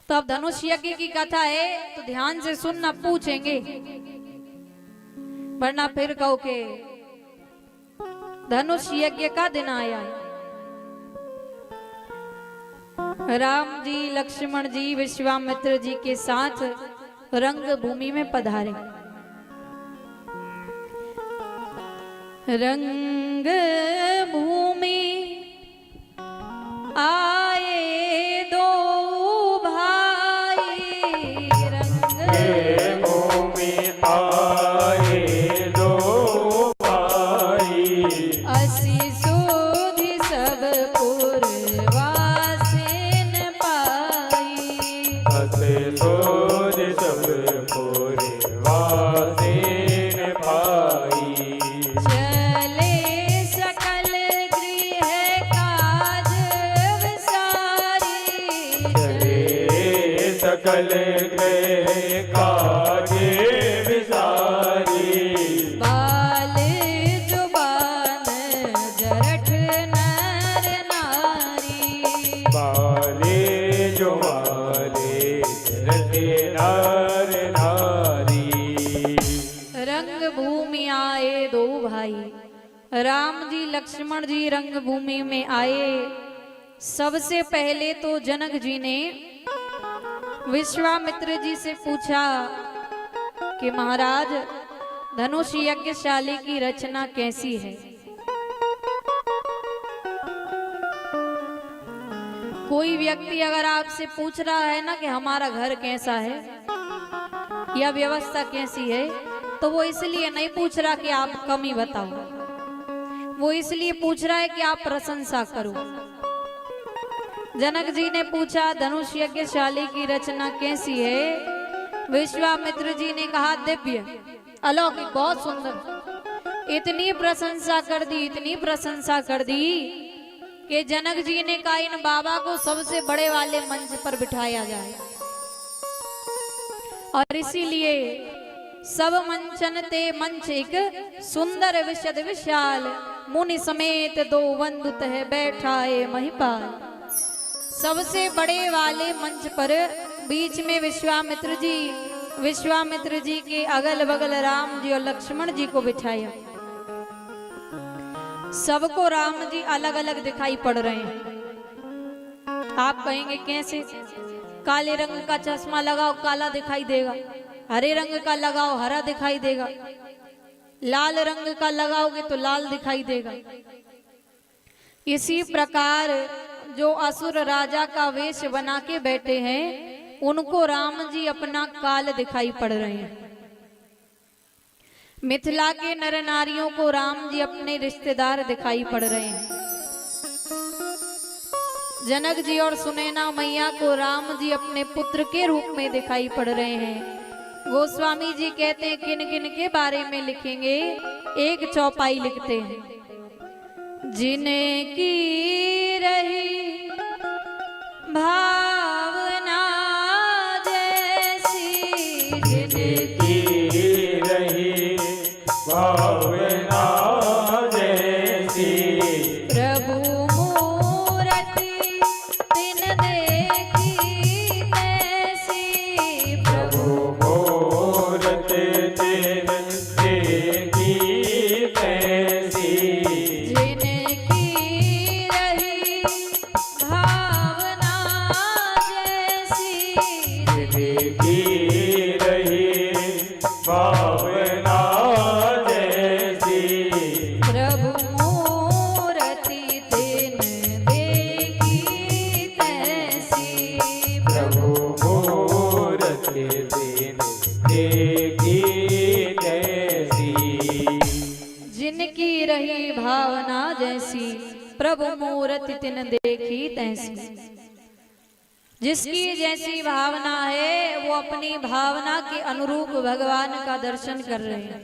तो अब धनुष यज्ञ की कथा है तो ध्यान से सुनना, पूछेंगे वरना फिर कहो के धनुष यज्ञ का दिन आया है। राम जी लक्ष्मण जी विश्वामित्र जी के साथ रंग भूमि में पधारे। रंग भूमि आए दो भाई, रंग भूमि आए दो भाई, असी सुधि सब पुरवासिन पाई, असे सोज सब पुरवासिन पाई। चले सकल गृह काज विसारी, चले सकल गृह काज विसारी, बाल जुबान जरठ नर नारी, बाले जो माले रटे नार नारी। रंग भूमि आए दो भाई। राम जी लक्ष्मण जी रंग भूमि में आए। सबसे पहले तो जनक जी ने विश्वामित्र जी से पूछा कि महाराज धनुष यज्ञशाली की रचना कैसी है। कोई व्यक्ति अगर आपसे पूछ रहा है ना कि हमारा घर कैसा है या व्यवस्था कैसी है, तो वो इसलिए नहीं पूछ रहा कि आप कमी बताओ, वो इसलिए पूछ रहा है कि आप प्रशंसा करो। जनक जी ने पूछा धनुष यज्ञशाली की रचना कैसी है। विश्वामित्र जी ने कहा दिव्य अलौकिक बहुत सुंदर। इतनी प्रशंसा कर दी, इतनी प्रशंसा कर दी कि जनक जी ने कहा इन बाबा को सबसे बड़े वाले मंच पर बिठाया जाए। और इसीलिए सब मंचन ते मंच एक सुंदर विशद विशाल, मुनि समेत दो वंदुत है बैठाए महिपाल। सबसे बड़े वाले मंच पर बीच में विश्वामित्र जी के अगल बगल राम जी और लक्ष्मण जी को बिठाया। सबको राम जी अलग अलग दिखाई पड़ रहे हैं। आप कहेंगे कैसे? काले रंग का चश्मा लगाओ काला दिखाई देगा, हरे रंग का लगाओ हरा दिखाई देगा, लाल रंग का लगाओगे तो लाल दिखाई देगा। इसी प्रकार जो असुर राजा का वेश बना के बैठे हैं उनको राम जी अपना काल दिखाई पड़ रहे हैं। मिथिला के नर नारियों को राम जी अपने रिश्तेदार दिखाई पड़ रहे हैं। जनक जी और सुनैना मैया को राम जी अपने पुत्र के रूप में दिखाई पड़ रहे हैं। गोस्वामी जी कहते हैं किन किन के बारे में लिखेंगे, एक चौपाई लिखते हैं। जिनकी रही भावना जैसी, जिनकी रही भावना जैसी, प्रभु मूरति तिन देखी तैसी, प्रभु मूरत तिन देखी तैसी। जिनकी रही भावना जैसी, जिनकी रही भावना जैसी, प्रभु मूरति तिन देखी तैसी, प्रभु मूरत तिन देखी तैसी। जिनकी रही भावना जैसी, प्रभु मूरति तिन देखी तैसी। जिसकी जैसी भावना है वो अपनी भावना के अनुरूप भगवान का दर्शन कर रहे हैं।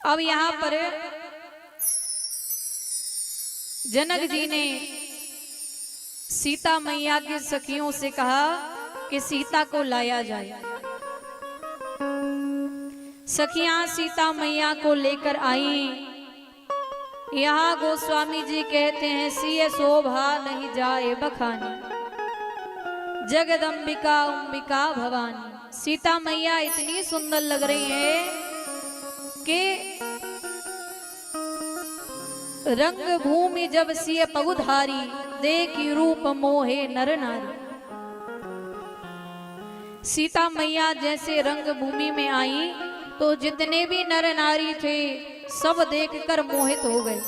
अब यहाँ पर जनक जी ने सीता मैया की सखियों से कहा कि सीता को लाया जाए। सखियां सीता मैया को लेकर आई। यहाँ गोस्वामी जी कहते हैं सिय शोभा नहीं जाए बखानी, जगदम्बिका अंबिका भवानी। सीता मैया इतनी सुंदर लग रही है कि रंग भूमि जब सिय पगुधारी, देखी रूप मोहे नर नारी। सीता मैया जैसे रंग भूमि में आई तो जितने भी नर नारी थे सब देखकर मोहित हो गए।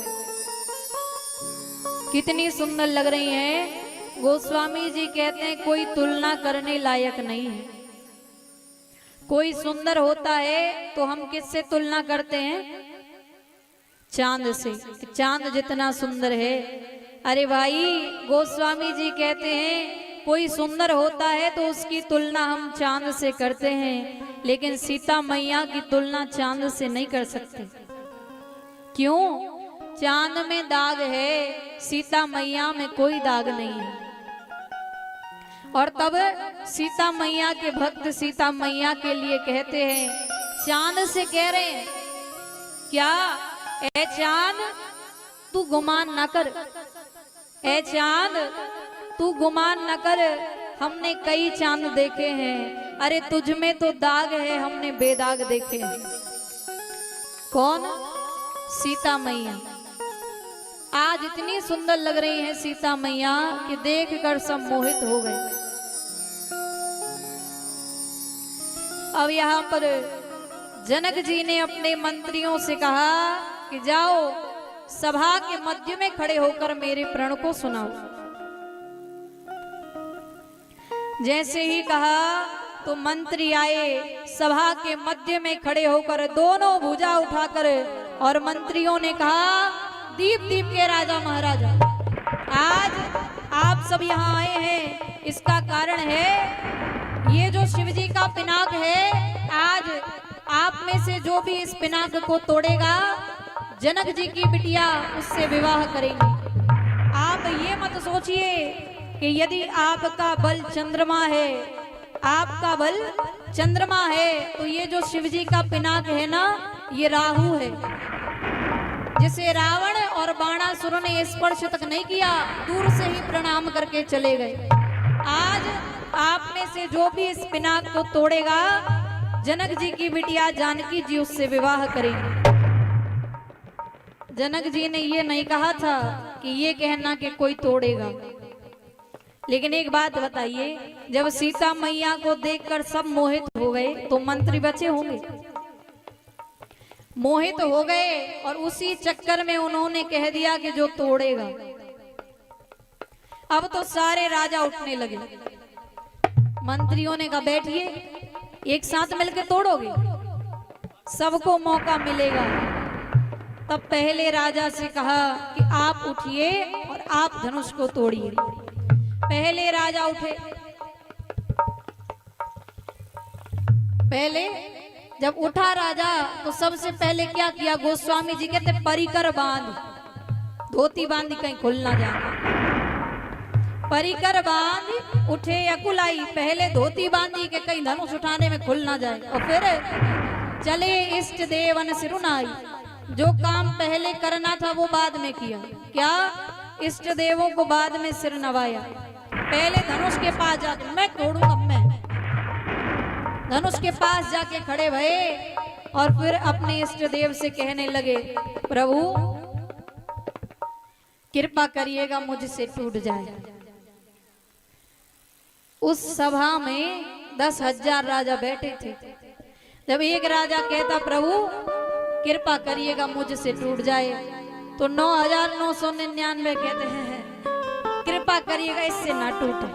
कितनी सुंदर लग रही हैं। गोस्वामी जी कहते हैं कोई तुलना करने लायक नहीं है। कोई सुंदर होता है तो हम किससे तुलना करते हैं? चांद से। चांद जितना सुंदर है। अरे भाई गोस्वामी जी कहते हैं कोई सुंदर होता है तो उसकी तुलना हम चांद से करते हैं, लेकिन सीता मैया की तुलना चांद से नहीं कर सकते। क्यों? चांद में दाग है, सीता मैया में कोई दाग नहीं है। और तब सीता मैया के भक्त सीता मैया के लिए कहते हैं, चांद से कह रहे हैं क्या, ए चांद तू गुमान न कर, ए चांद तू गुमान न कर, हमने कई चांद देखे हैं। अरे तुझ में तो दाग है, हमने बेदाग देखे हैं। कौन? सीता मैया। आज इतनी सुंदर लग रही है सीता मैया कि देखकर सब मोहित हो गए। अब यहाँ पर जनक जी ने अपने मंत्रियों से कहा कि जाओ सभा के मध्य में खड़े होकर मेरे प्रण को सुनाओ। जैसे ही कहा तो मंत्री आए, सभा के मध्य में खड़े होकर दोनों भुजा उठाकर, और मंत्रियों ने कहा दीप दीप के राजा महाराजा, आज आप सब यहाँ आए हैं, इसका कारण है ये जो शिवजी का पिनाक है, आज आप में से जो भी इस पिनाक को तोड़ेगा जनक जी की बिटिया उससे विवाह करेंगी। आप ये मत सोचिए कि यदि आपका बल चंद्रमा है, आपका बल चंद्रमा है, तो ये जो शिवजी का पिनाक है ना, ये राहु है, जिसे रावण और बाणासुर ने स्पर्श तक नहीं किया, दूर से ही प्रणाम करके चले गए। आज आप में से जो भी इस पिनाक को तोड़ेगा, जनक जी की बिटिया जानकी जी उससे विवाह करेंगे। जनक जी ने ये नहीं कहा था कि ये कहना कि कोई तोड़ेगा। लेकिन एक बात बताइए, जब सीता मैया को देखकर सब मोहित हो गए तो मंत्री बचे होंगे? मोहित हो गए, और उसी चक्कर में उन्होंने कह दिया कि जो तोड़ेगा। अब तो सारे राजा उठने लगे। मंत्रियों ने कहा बैठिए, एक साथ मिलकर तोड़ोगे, सबको मौका मिलेगा। तब पहले राजा से कहा कि आप उठिए और आप धनुष को तोड़िए। पहले राजा उठे। पहले जब उठा राजा तो सबसे पहले क्या किया? गोस्वामी जी कहते परिकर बांध, धोती बांधी कहीं खुल ना जाए। परिकर बांध उठे अकुलाई, पहले धोती बांधी के कहीं धनुष उठाने में खुल ना जाए। और फिर चले इष्ट देवन सिरुनाई, जो काम पहले करना था वो बाद में किया। क्या? इष्ट देवों को बाद में सिर नवाया। पहले धनुष के पास जाके मैं तोड़ूंगा, मैं धनुष के पास जाके खड़े भये, और फिर अपने इष्ट देव से कहने लगे, प्रभु कृपा करिएगा मुझसे टूट जाए। उस सभा में 10,000 राजा बैठे थे। जब एक राजा कहता प्रभु कृपा करिएगा मुझसे टूट जाए, तो 9,999 कहते हैं कृपा करिएगा इससे ना टूटे।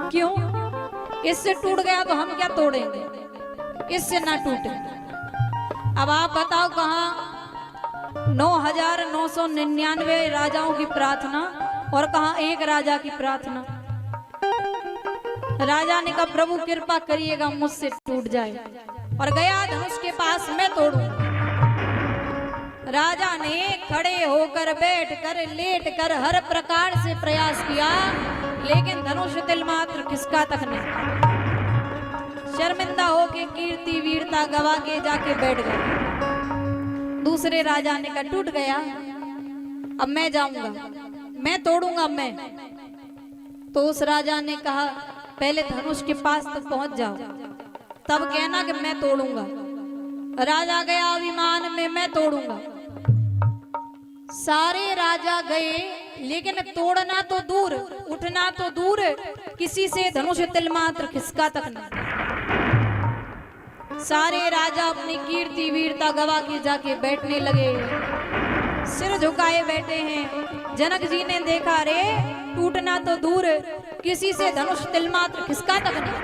क्यों? इससे टूट गया तो हम क्या तोड़ेंगे, इससे ना टूटे। अब आप बताओ कहाँ 9,999 राजाओं की प्रार्थना और कहाँ एक राजा की प्रार्थना। राजा ने कहा प्रभु कृपा करिएगा मुझसे टूट जाए, और गया धनुष के पास मैं तोड़ूं। राजा ने खड़े होकर, बैठ कर, लेट कर हर प्रकार से प्रयास किया, लेकिन धनुष तिल मात्र किसका तक नहीं। शर्मिंदा होके कीर्ति वीरता गवा के जाके बैठ गए। दूसरे राजा ने कहा टूट गया, अब मैं जाऊंगा, मैं तोड़ूंगा मैं। तो उस राजा ने कहा पहले धनुष के पास तक पहुंच जाओ, तब कहना कि मैं तोड़ूंगा। राजा गया अभिमान में, मैं तोड़ूंगा। सारे राजा गए, लेकिन तोड़ना तो दूर, उठना तो दूर, किसी से धनुष तिल मात्र खिसका तक नहीं। सारे राजा अपनी कीर्ति वीरता गवा के जाके बैठने लगे, सिर झुकाए बैठे हैं। जनक जी ने देखा, रे टूटना तो दूर, किसी से धनुष तिल मात्र खिसका तक नहीं।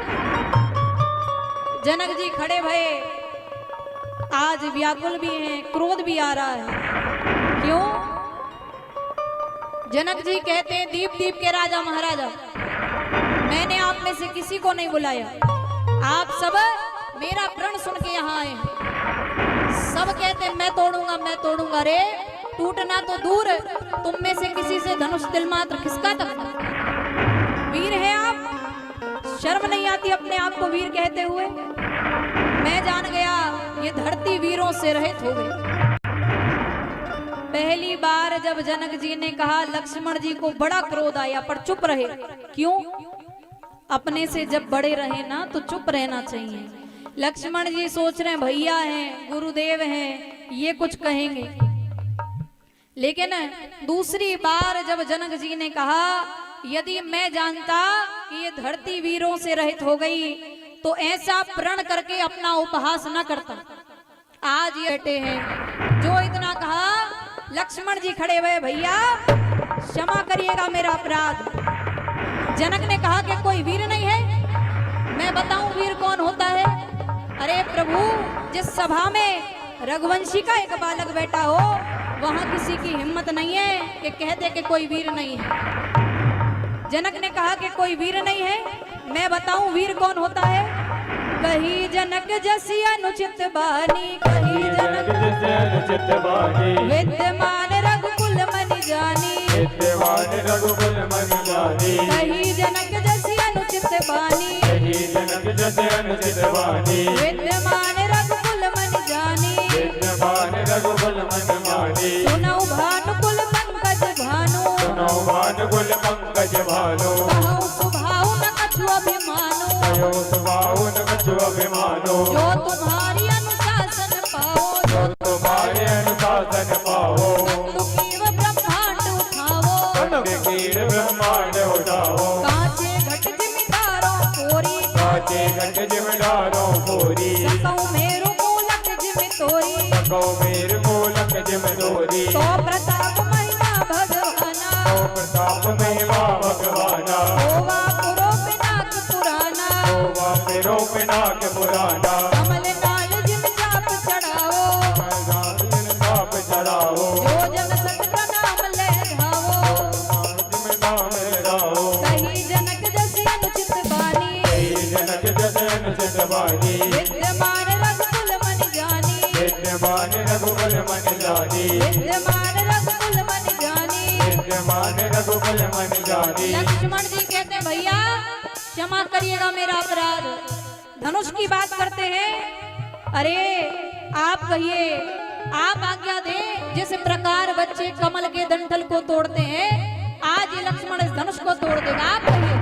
जनक जी खड़े भये, आज व्याकुल भी हैं, क्रोध भी आ रहा है। क्यों? जनक जी कहते हैं, दीप दीप के राजा महाराजा, मैंने आप में से किसी को नहीं बुलाया, आप सब मेरा प्रण सुन के यहाँ आए हैं। सब कहते हैं मैं तोड़ूंगा, मैं तोड़ूंगा। रे टूटना तो दूर, तुम में से किसी से धनुष तिल मात्र खिसका तक नहीं। वीर है आप, शर्म नहीं आती अपने आप को वीर कहते हुए? मैं जान गया ये धरती वीरों से रहित हो गई। पहली बार जब जनक जी ने कहा, लक्ष्मण जी को बड़ा क्रोध आया, पर चुप रहे। क्यों? अपने से जब बड़े रहे ना तो चुप रहना चाहिए। लक्ष्मण जी सोच रहे हैं भैया हैं, गुरुदेव हैं, ये कुछ कहेंगे। लेकिन दूसरी बार जब जनक जी ने कहा, यदि मैं जानता कि ये धरती वीरों से रहित हो गई तो ऐसा प्रण करके अपना उपहास न करता। आज ये बैठे हैं, जो इतना कहा, लक्ष्मण जी खड़े हुए, भैया क्षमा करिएगा मेरा अपराध। जनक ने कहा कि कोई वीर नहीं है, मैं बताऊं वीर कौन होता है? अरे प्रभु, जिस सभा में रघुवंशी का एक बालक बैठा हो, वहां किसी की हिम्मत नहीं है कि कहते कि कोई वीर नहीं है। जनक ने कहा कि कोई वीर नहीं है, मैं बताऊं वीर कौन होता है? कही जनक जसी अनुचित बानी, कही जनक जसी अनुचित बानी, विद्यमान रघुकुल मन जानी, विद्यमान रघुकुल मन जानी। कही जनक जसी अनुचित बानी, कही जनक जसी अनुचित बानी, विद्यमान रघुकुल मन जानी, विद्यमान रघुकुल मन जानी। सुनौ भानुकुल पंकज भानु, सुनौ भानुकुल पंकज भानु, कहौ सुभाउ न कछु अभिमानो, कहौ सुभाउ न कछु अभिमानो। जो तुम्हारी अनुशासन पाओ, जो तुम्हारे अनुशासन पाओ, कीर ब्रह्मांड उठाओ, कीर ब्रह्मांड उठाओ। कांचे घट जिमिदारों कोरी, कांचे घट जिमिदारों कोरी, सकौ मेरु मूलक जिमि तोरी, सकौ मेरु मूलक जिमि तोरी। तो प्रताप महिमा भगवाना, तो प्रताप महिमा भगवाना। होवा पुरो पिनाक पुराना, होवा पुरो पिनाक पुराना। कमल नाल जिम चाप चढ़ाओ, कमल नाल जिम चाप चढ़ाओ। जो जन सत प्रणाम ले धावो, जिम नाम धावो। कही जनक जसी अनुचित बानी, कही जनक जसी अनुचित बानी, विद्यमान रघुकुल मन जानी, विद्यमान रघुकुल मन जानी, विद्यमान रघुकुल मन जानी, विद्यमान रघुकुल मन जानी। लक्ष्मण जी कहते भैया क्षमा करिएगा मेरा अपराध। धनुष की बात करते हैं, अरे आप कहिए, आप आज्ञा दें। जिस प्रकार बच्चे कमल के डंठल को तोड़ते हैं, आज ये लक्ष्मण इस धनुष को तोड़ देगा। आप कहिए।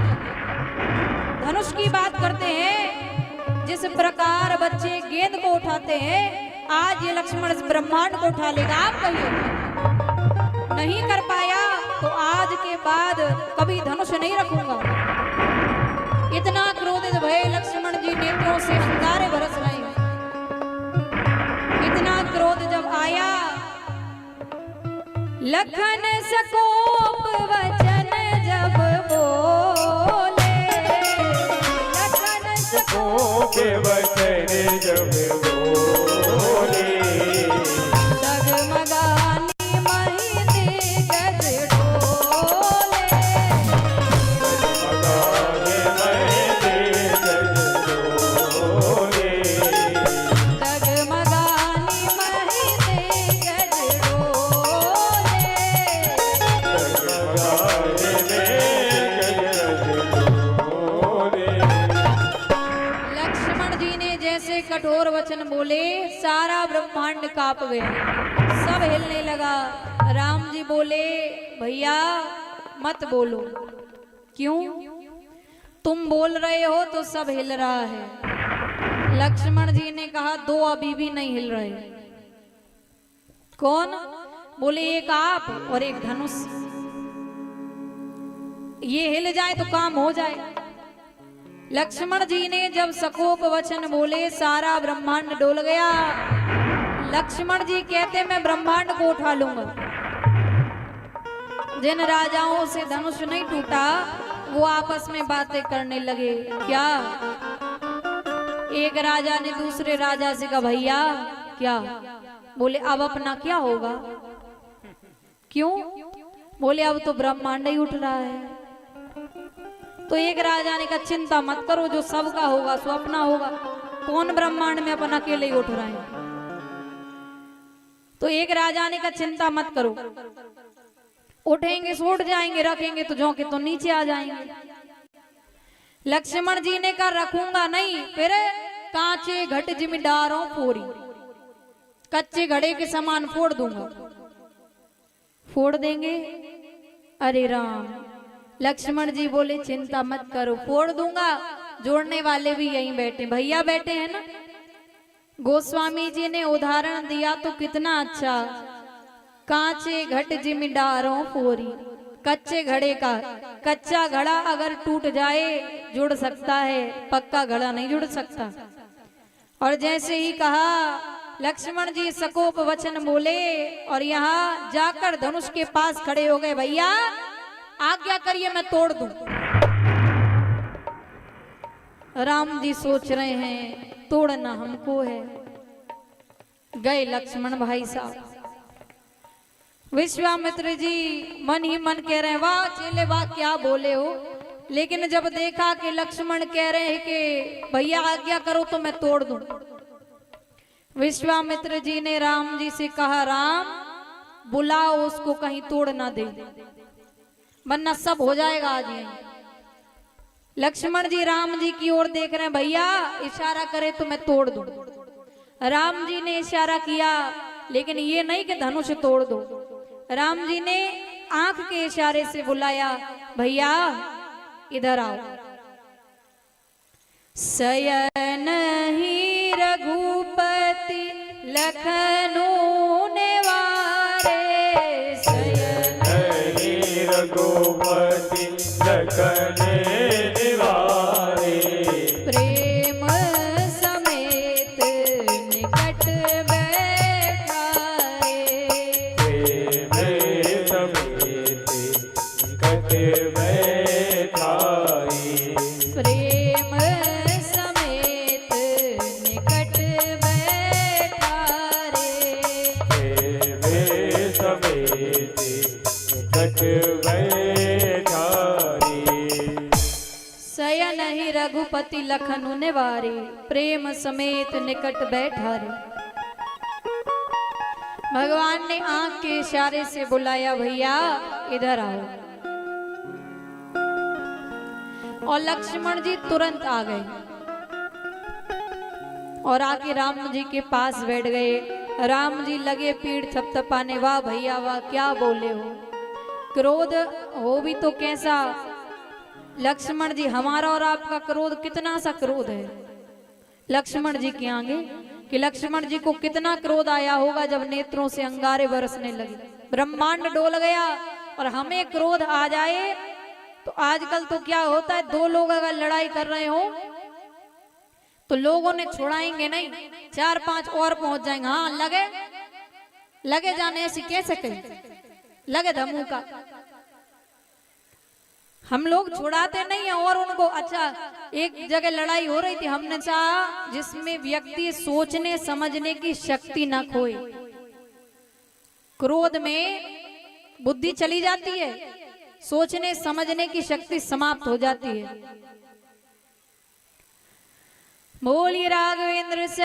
धनुष की बात करते हैं, जिस प्रकार बच्चे गेंद को उठाते हैं, आज ये लक्ष्मण इस ब्रह्मांड को उठा लेगा। आप कहिए। नहीं कर पाया तो आज के बाद कभी धनुष नहीं रखूंगा। इतना क्रोधित भये लक्ष्मण जी नेत्रों से अंगारे बरस रहे हैं। इतना क्रोध जब आया, लखन सकोप वचन जब बोले, लखन सकोप वचन जब बोले, डगमगानी महीने गज डोले, डगमगानी महीने गज डोले, डगमगानी महीने गज डोले, डगमगानी गज डोले। लक्ष्मण जी ने जैसे कठोर वचन बोले, सारा ब्रह्मांड कांप गया, सब हिलने लगा। राम जी बोले, भैया मत बोलो। क्यों? तुम बोल रहे हो तो सब हिल रहा है। लक्ष्मण जी ने कहा, दो अभी भी नहीं हिल रहे। कौन? बोले, एक आप और एक धनुष। ये हिल जाए तो काम हो जाए। लक्ष्मण जी ने जब सकोप वचन बोले, सारा ब्रह्मांड डोल गया। लक्ष्मण जी कहते, मैं ब्रह्मांड को उठा लूंगा। जिन राजाओं से धनुष नहीं टूटा वो आपस में बातें करने लगे। क्या? एक राजा ने दूसरे राजा से कहा, भैया क्या? बोले, अब अपना क्या होगा? क्यों? बोले, अब तो ब्रह्मांड ही उठ रहा है। तो एक राजा ने कहा, चिंता मत करो, जो सबका होगा सो अपना होगा। कौन ब्रह्मांड में अपन अकेले ही उठ रहे हैं? तो एक राजा ने कहा, चिंता मत करो, उठेंगे सो उठ जाएंगे, रखेंगे तो जो के तो नीचे आ जाएंगे। लक्ष्मण जी ने कहा, रखूंगा नहीं, फिर कांचे घट जिम्मेदारों फोड़ी, कच्चे घड़े के समान फोड़ दूंगा। फोड़ देंगे? अरे राम। लक्ष्मण जी बोले, चिंता मत करो, फोड़ दूंगा। जोड़ने वाले भी यहीं बैठे, भैया बैठे हैं ना। गोस्वामी जी ने उदाहरण दिया तो कितना अच्छा। कांचे घट जिम्मेदारों फोरी, कच्चे घड़े का। कच्चा घड़ा अगर टूट जाए जुड़ सकता है, पक्का घड़ा नहीं जुड़ सकता। और जैसे ही कहा, लक्ष्मण जी सकोप वचन बोले और यहाँ जाकर धनुष के पास खड़े हो गए। भैया आज्ञा करिए, मैं तोड़ दूं। राम जी सोच रहे हैं, तोड़ना हमको है। गए लक्ष्मण भाई साहब। विश्वामित्र जी मन ही मन कह रहे हैं, वाह चेले वाह, क्या बोले हो। लेकिन जब देखा कि लक्ष्मण कह रहे हैं कि भैया आज्ञा करो तो मैं तोड़ दूं, विश्वामित्र जी ने राम जी से कहा, राम बुलाओ उसको, कहीं तोड़ ना दे, वरना सब हो जाएगा आज ही। लक्ष्मण जी राम जी की ओर देख रहे हैं, भैया इशारा करे तो मैं तोड़ दूं। राम जी ने इशारा किया, लेकिन ये नहीं कि धनुष तोड़ दो। राम जी ने आंख के इशारे से बुलाया, भैया इधर आओ। शयन ही रघुपति लखनऊ निवारे, शयन ही रघुपति लखन निवारे, प्रेम समेत निकट बैठाए, प्रेम समेत निकट बैठाई, प्रेम समेत निकट बैठारे, प्रेम समेत निकट बैठाई। शयन ही रघुपति लखनऊ निवारे, प्रेम समेत निकट बैठारे। भगवान ने आंख के इशारे से बुलाया, भैया इधर आओ। और लक्ष्मण जी तुरंत आ गए और आके राम जी के पास बैठ गए। राम जी लगे पीठ थपथपाने, वाह भैया वाह, क्या बोले हो। क्रोध हो भी तो कैसा। लक्ष्मण जी, हमारा और आपका क्रोध कितना सा क्रोध है लक्ष्मण जी के आगे, कि लक्ष्मण जी को कितना क्रोध आया होगा जब नेत्रों से अंगारे बरसने लगे, ब्रह्मांड डोल गया। और हमें क्रोध आ जाए तो आजकल तो क्या होता है, दो लोग अगर लड़ाई कर रहे हो तो लोगों ने छुड़ाएंगे नहीं, 4-5 और पहुंच जाएंगे। हाँ लगे जाने, ऐसी कैसे कही, लगे धमू का। हम लोग छुड़ाते नहीं है और उनको। अच्छा, एक जगह लड़ाई हो रही थी, हमने चाहा जिसमें व्यक्ति सोचने समझने की शक्ति ना खोए। क्रोध में बुद्धि चली जाती है, सोचने समझने की शक्ति समाप्त हो जाती है। बोलिए राघवेंद्र से।